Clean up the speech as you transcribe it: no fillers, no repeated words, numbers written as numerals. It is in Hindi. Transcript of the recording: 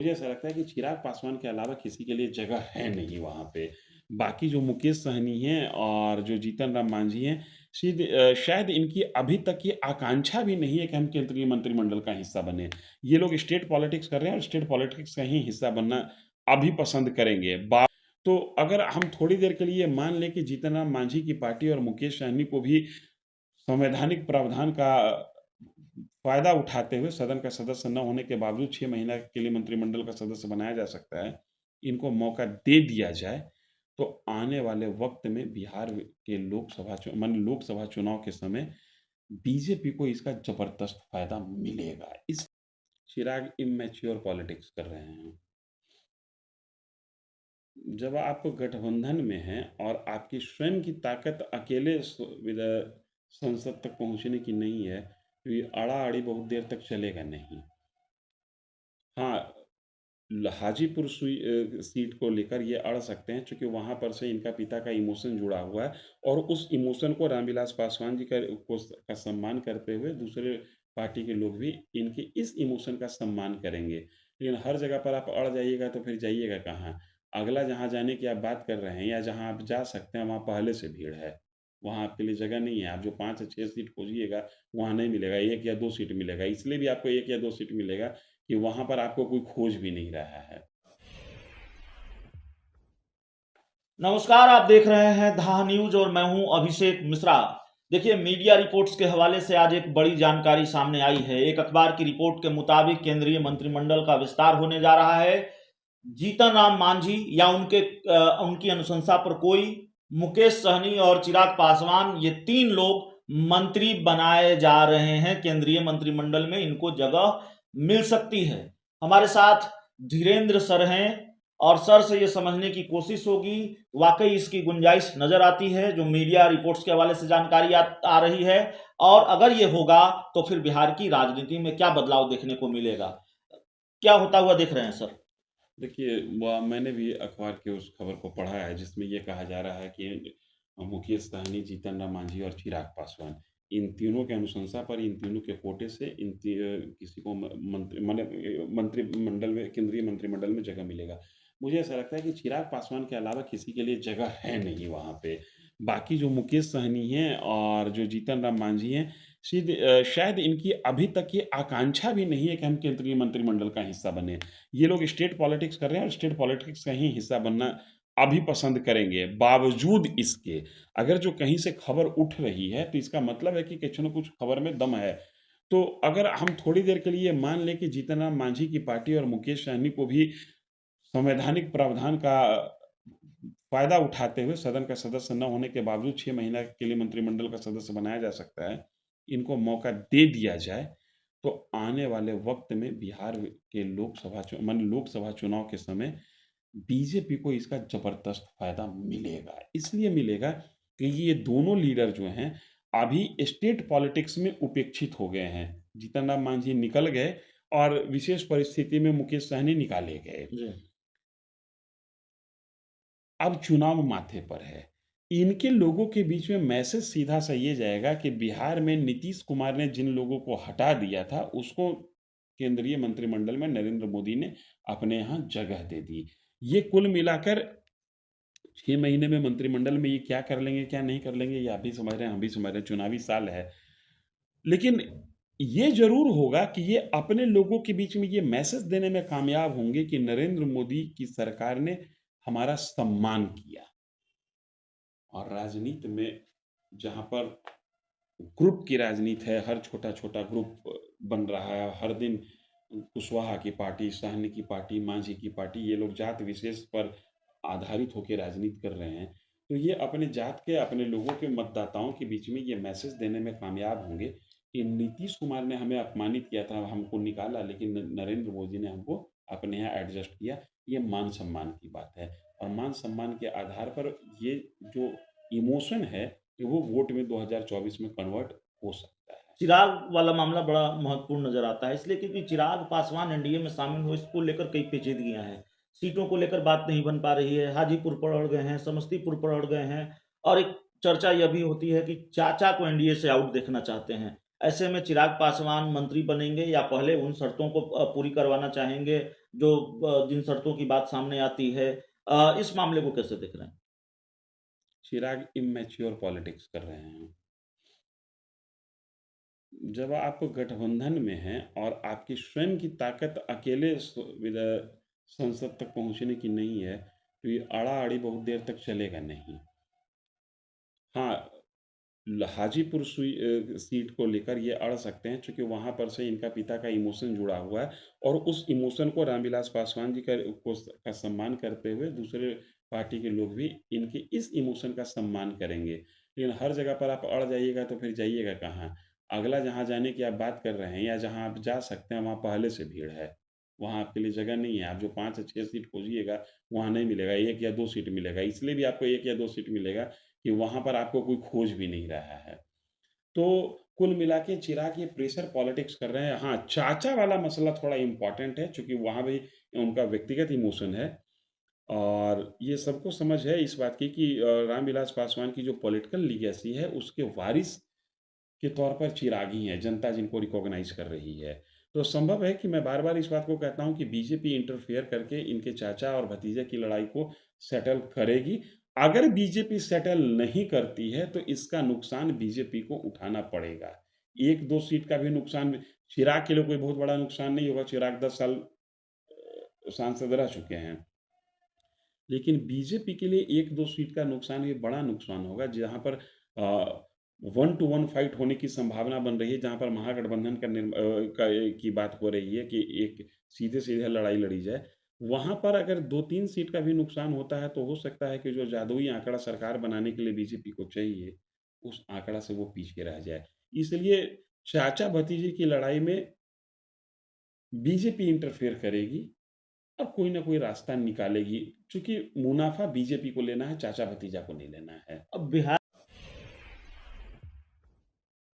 मुझे ऐसा लगता है कि चिराग पासवान के अलावा किसी के लिए जगह है नहीं वहाँ पे। बाकी जो मुकेश सहनी हैं और जो जीतन राम मांझी हैं, शायद इनकी अभी तक ये आकांक्षा भी नहीं है कि हम केंद्रीय मंत्रिमंडल का हिस्सा बनें। ये लोग स्टेट पॉलिटिक्स कर रहे हैं और स्टेट पॉलिटिक्स का ही हिस्सा बनना अभी पसंद करेंगे। तो अगर हम थोड़ी देर के लिए मान लें कि जीतन राम मांझी की पार्टी और मुकेश सहनी को भी संवैधानिक प्रावधान का फ़ायदा उठाते हुए सदन का सदस्य न होने के बावजूद 6 महीना के लिए मंत्रिमंडल का सदस्य बनाया जा सकता है। इनको मौका दे दिया जाए, तो आने वाले वक़्त में बिहार के लोकसभा चुनाव के समय बीजेपी को इसका ज़बरदस्त फ़ायदा मिलेगा। इस चिराग इमैच्योर पॉलिटिक्स कर रहे हैं। जब आप गठबंधन में हैं और आपकी स्वयं की ताकत अकेले संसद तक पहुँचने की नहीं है, तो ये अड़ा-अड़ी बहुत देर तक चलेगा नहीं। हाँ, हाजीपुर सीट को लेकर ये अड़ सकते हैं चूँकि वहाँ पर से इनका पिता का इमोशन जुड़ा हुआ है और उस इमोशन को रामविलास पासवान जी का सम्मान करते हुए दूसरे पार्टी के लोग भी इनके इस इमोशन का सम्मान करेंगे। लेकिन हर जगह पर आप अड़ जाइएगा तो फिर जाइएगा कहाँ? अगला जहाँ जाने की आप बात कर रहे हैं या जहाँ आप जा सकते हैं वहाँ पहले से भीड़ है। वहाँ आपके लिए जगह नहीं है। आप जो 5 या 6 सीट खोजिएगा वहाँ नहीं मिलेगा, 1 या 2 सीट मिलेगा। इसलिए भी आपको 1 या 2 सीट मिलेगा कि वहाँ पर आपको कोई खोज भी नहीं रहा है। नमस्कार, आप देख रहे हैं धा न्यूज और मैं हूं अभिषेक मिश्रा। देखिए, मीडिया रिपोर्ट्स के हवाले से आज एक बड़ी जानकारी सामने आई है। एक अखबार की रिपोर्ट के मुताबिक केंद्रीय मंत्रिमंडल का विस्तार होने जा रहा है। जीतन राम मांझी या उनकी अनुशंसा पर कोई, मुकेश सहनी और चिराग पासवान, ये तीन लोग मंत्री बनाए जा रहे हैं। केंद्रीय मंत्रिमंडल में इनको जगह मिल सकती है। हमारे साथ धीरेन्द्र सर हैं और सर से ये समझने की कोशिश होगी वाकई इसकी गुंजाइश नजर आती है जो मीडिया रिपोर्ट्स के हवाले से जानकारी आ रही है, और अगर ये होगा तो फिर बिहार की राजनीति में क्या बदलाव देखने को मिलेगा, क्या होता हुआ देख रहे हैं सर? देखिए, मैंने भी अखबार के उस खबर को पढ़ा है जिसमें ये कहा जा रहा है कि मुकेश सहनी, जीतन राम मांझी और चिराग पासवान, इन तीनों की अनुशंसा पर इन तीनों के कोटे से किसी को मंत्रिमंडल में केंद्रीय मंत्रिमंडल में जगह मिलेगा। मुझे ऐसा लगता है कि चिराग पासवान के अलावा किसी के लिए जगह है नहीं वहाँ पे। बाकी जो मुकेश सहनी हैं और जो जीतन राम मांझी हैं, शायद इनकी अभी तक ये आकांक्षा भी नहीं है कि हम केंद्रीय मंत्रिमंडल का हिस्सा बनें। ये लोग स्टेट पॉलिटिक्स कर रहे हैं और स्टेट पॉलिटिक्स का ही हिस्सा बनना अभी पसंद करेंगे। बावजूद इसके अगर जो कहीं से खबर उठ रही है तो इसका मतलब है कि कुछ न कुछ खबर में दम है। तो अगर हम थोड़ी देर के लिए मान लें कि जीतन राम मांझी की पार्टी और मुकेश सहनी को भी संवैधानिक प्रावधान का फ़ायदा उठाते हुए सदन का सदस्य न होने के बावजूद 6 महीना के लिए मंत्रिमंडल का सदस्य बनाया जा सकता है। इनको मौका दे दिया जाए, तो आने वाले वक़्त में बिहार के लोकसभा चुनाव के समय बीजेपी को इसका ज़बरदस्त फ़ायदा मिलेगा। इसलिए मिलेगा कि ये दोनों लीडर जो हैं, अभी स्टेट पॉलिटिक्स में उपेक्षित हो गए हैं। जीतन राम मांझी निकल गए और विशेष परिस्थिति में मुकेश सहनी निकाले गए। जी। अब चुनाव माथे पर है। इनके लोगों के बीच में मैसेज सीधा-सा ये जाएगा कि बिहार में नीतीश कुमार ने जिन लोगों को हटा दिया था, उसको केंद्रीय मंत्रिमंडल में नरेंद्र मोदी ने अपने यहाँ जगह दे दी। ये कुल मिलाकर 6 महीने में मंत्रिमंडल में ये क्या कर लेंगे, क्या नहीं कर लेंगे, ये आप भी समझ रहे हैं, हम भी समझ रहे हैं, चुनावी साल है। लेकिन ये ज़रूर होगा कि ये अपने लोगों के बीच में ये मैसेज देने में कामयाब होंगे कि नरेंद्र मोदी की सरकार ने हमारा सम्मान किया। और राजनीति में जहाँ पर ग्रुप की राजनीति है, हर छोटा-छोटा ग्रुप बन रहा है, हर दिन कुशवाहा की पार्टी, साहनी की पार्टी, मांझी की पार्टी, ये लोग जात विशेष पर आधारित होके राजनीति कर रहे हैं। तो ये अपने जात के, अपने लोगों के मतदाताओं के बीच में ये मैसेज देने में कामयाब होंगे कि नीतीश कुमार ने हमें अपमानित किया था, हमको निकाला, लेकिन नरेंद्र मोदी ने हमको अपने यहाँ एडजस्ट किया। ये मान-सम्मान की बात है और मान-सम्मान के आधार पर ये जो इमोशन है कि वो वोट में 2024 में कन्वर्ट हो सकता है। चिराग वाला मामला बड़ा महत्वपूर्ण नजर आता है, इसलिए क्योंकि चिराग पासवान एनडीए में शामिल हो, इसको लेकर कई पेचीदगियां हैं। सीटों को लेकर बात नहीं बन पा रही है। हाजीपुर पर अड़ गए हैं, समस्तीपुर पर अड़ गए हैं, और एक चर्चा यह भी होती है कि चाचा को एनडीए से आउट देखना चाहते हैं। ऐसे में चिराग पासवान मंत्री बनेंगे या पहले उन शर्तों को पूरी करवाना चाहेंगे जो जिन शर्तों की बात सामने आती है? इस मामले को कैसे देख रहे हैं? चिराग इमैच्योर पॉलिटिक्स कर रहे हैं। जब आप गठबंधन में हैं और आपकी स्वयं की ताकत अकेले संसद तक पहुँचने की नहीं है, तो ये अड़ा-अड़ी बहुत देर तक चलेगा नहीं। हाँ, हाजीपुर सीट को लेकर ये अड़ सकते हैं चूँकि वहाँ पर से इनका पिता का इमोशन जुड़ा हुआ है और उस इमोशन को रामविलास पासवान जी का सम्मान करते हुए दूसरे पार्टी के लोग भी इनके इस इमोशन का सम्मान करेंगे। लेकिन हर जगह पर आप अड़ जाइएगा तो फिर जाइएगा कहाँ? अगला जहाँ जाने की आप बात कर रहे हैं या जहाँ आप जा सकते हैं वहाँ पहले से भीड़ है। वहाँ आपके लिए जगह नहीं है। आप जो 5 या 6 सीट खोजिएगा वहाँ नहीं मिलेगा, 1 या 2 सीट मिलेगा। इसलिए भी आपको 1 या 2 सीट मिलेगा कि वहाँ पर आपको कोई खोज भी नहीं रहा है। तो कुल मिला के चिराग ये प्रेशर पॉलिटिक्स कर रहे हैं। हाँ, चाचा वाला मसला थोड़ा इम्पोर्टेंट है चूँकि वहाँ भी उनका व्यक्तिगत इमोशन है और ये सबको समझ है इस बात की कि रामविलास पासवान की जो पॉलिटिकल लीगेसी है उसके वारिस के तौर पर चिराग ही हैं, जनता जिनको रिकॉग्नाइज़ कर रही है। तो संभव है कि मैं बार-बार इस बात को कहता हूँ कि बीजेपी इंटरफेयर करके इनके चाचा और भतीजे की लड़ाई को सेटल करेगी। अगर बीजेपी सेटल नहीं करती है, तो इसका नुकसान बीजेपी को उठाना पड़ेगा। 1-2 सीट का भी नुकसान चिराग के लिए कोई बहुत बड़ा नुकसान नहीं होगा, चिराग 10 साल सांसद रह चुके हैं। लेकिन बीजेपी के लिए 1-2 सीट का नुकसान ये बड़ा नुकसान होगा जहाँ पर 1 टू 1 फाइट होने की संभावना बन रही है, जहाँ पर महागठबंधन की बात हो रही है कि एक सीधे-सीधे लड़ाई लड़ी जाए। वहाँ पर अगर 2-3 सीट का भी नुकसान होता है, तो हो सकता है कि जो जादुई आंकड़ा सरकार बनाने के लिए बीजेपी को चाहिए, उस आंकड़ा से वो पीछे रह जाए। इसलिए चाचा-भतीजे की लड़ाई में बीजेपी इंटरफेयर करेगी और कोई ना कोई रास्ता निकालेगी, चूँकि मुनाफ़ा बीजेपी को लेना है, चाचा-भतीजा को नहीं लेना है। अब बिहार